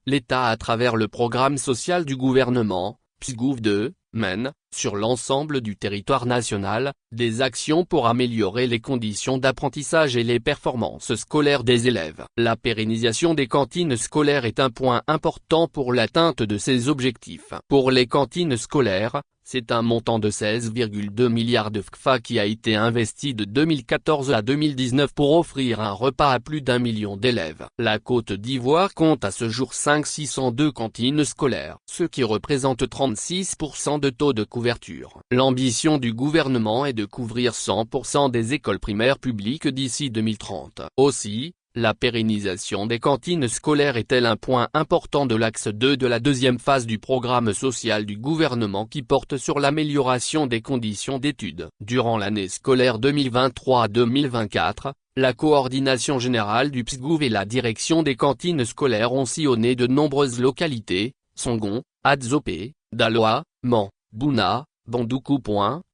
l'État à travers le programme social du gouvernement, PSGouv2, mène, sur l'ensemble du territoire national, des actions pour améliorer les conditions d'apprentissage et les performances scolaires des élèves. La pérennisation des cantines scolaires est un point important pour l'atteinte de ces objectifs. Pour les cantines scolaires, c'est un montant de 16,2 milliards de FCFA qui a été investi de 2014 à 2019 pour offrir un repas à plus d'1 million d'élèves. La Côte d'Ivoire compte à ce jour 5602 cantines scolaires, ce qui représente 36% de taux de couverture. L'ambition du gouvernement est de couvrir 100% des écoles primaires publiques d'ici 2030. Aussi, la pérennisation des cantines scolaires est-elle un point important de l'axe 2 de la deuxième phase du programme social du gouvernement qui porte sur l'amélioration des conditions d'études. Durant l'année scolaire 2023-2024, la coordination générale du PSGouv et la direction des cantines scolaires ont sillonné de nombreuses localités, Songon, Adzopé, Daloa, Mans, Bouna, Bandoukou.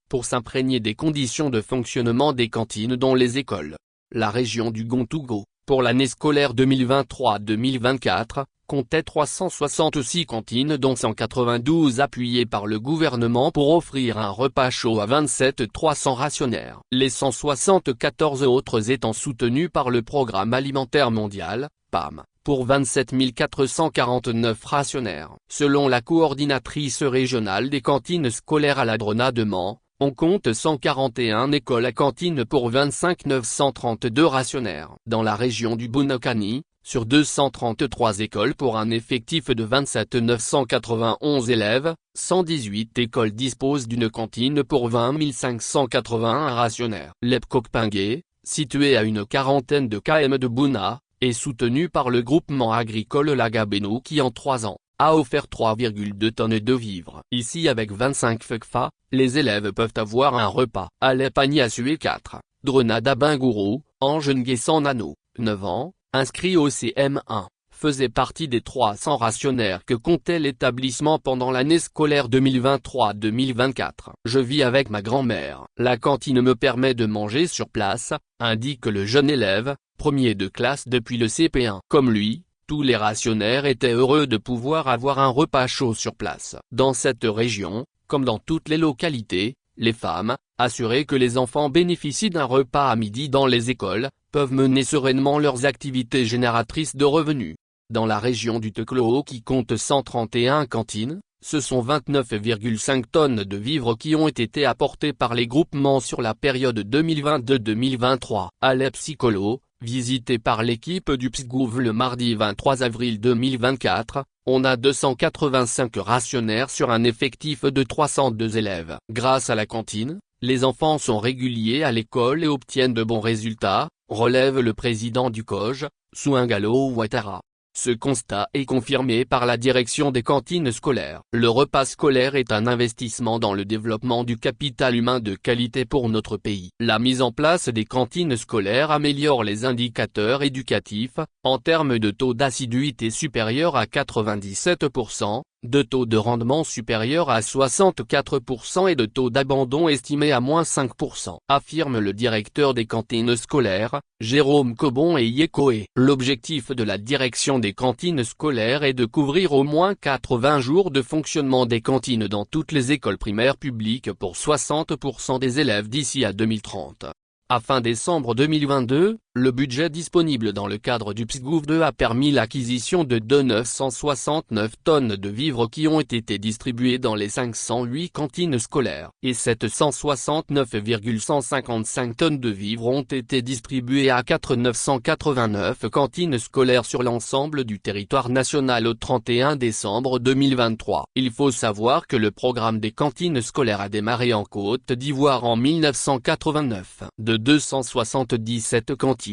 Pour s'imprégner des conditions de fonctionnement des cantines dans les écoles. La région du Gontougo, pour l'année scolaire 2023-2024, comptait 366 cantines dont 192 appuyées par le gouvernement pour offrir un repas chaud à 27 300 rationnaires. Les 174 autres étant soutenus par le Programme alimentaire mondial, PAM, pour 27 449 rationnaires. Selon la coordinatrice régionale des cantines scolaires à la Drona de Mans, on compte 141 écoles à cantine pour 25 932 rationnaires. Dans la région du Bounakani, sur 233 écoles pour un effectif de 27 991 élèves, 118 écoles disposent d'une cantine pour 20 581 rationnaires. L'Epkokpingé, situé à une quarantaine de km de Bouna, est soutenu par le groupement agricole Lagabeno qui en 3 ans a offert 3,2 tonnes de vivres. Ici avec 25 FCFA, les élèves peuvent avoir un repas. Alep Agnasue 4, Drenada Bingourou, Ange Nguessan Nano, 9 ans, inscrit au CM1, faisait partie des 300 rationnaires que comptait l'établissement pendant l'année scolaire 2023-2024. Je vis avec ma grand-mère. La cantine me permet de manger sur place, indique le jeune élève, premier de classe depuis le CP1. Comme lui, tous les rationnaires étaient heureux de pouvoir avoir un repas chaud sur place. Dans cette région, comme dans toutes les localités, les femmes, assurées que les enfants bénéficient d'un repas à midi dans les écoles, peuvent mener sereinement leurs activités génératrices de revenus. Dans la région du Teklo qui compte 131 cantines, ce sont 29,5 tonnes de vivres qui ont été apportées par les groupements sur la période 2022-2023. Alep Psycholo, visité par l'équipe du PSGouv le mardi 23 avril 2024, on a 285 rationnaires sur un effectif de 302 élèves. Grâce à la cantine, les enfants sont réguliers à l'école et obtiennent de bons résultats, relève le président du COJ, Souingalo Ouattara. Ce constat est confirmé par la direction des cantines scolaires. Le repas scolaire est un investissement dans le développement du capital humain de qualité pour notre pays. La mise en place des cantines scolaires améliore les indicateurs éducatifs, en termes de taux d'assiduité supérieur à 97%, de taux de rendement supérieur à 64% et de taux d'abandon estimé à -5%, affirme le directeur des cantines scolaires, Jérôme Cobon et Yekoé. L'objectif de la direction des cantines scolaires est de couvrir au moins 80 jours de fonctionnement des cantines dans toutes les écoles primaires publiques pour 60% des élèves d'ici à 2030. À fin décembre 2022, le budget disponible dans le cadre du PSGouv2 a permis l'acquisition de 969 tonnes de vivres qui ont été distribuées dans les 508 cantines scolaires. Et 769,155 tonnes de vivres ont été distribuées à 989 cantines scolaires sur l'ensemble du territoire national au 31 décembre 2023. Il faut savoir que le programme des cantines scolaires a démarré en Côte d'Ivoire en 1989. De 277 cantines,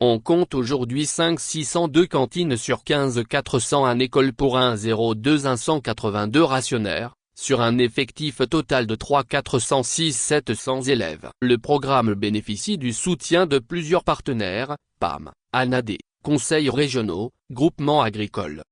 on compte aujourd'hui 602 cantines sur 15 401 écoles pour 102 182 rationnaires, sur un effectif total de 3 406 700 élèves. Le programme bénéficie du soutien de plusieurs partenaires, PAM, ANADE, conseils régionaux, groupements agricoles,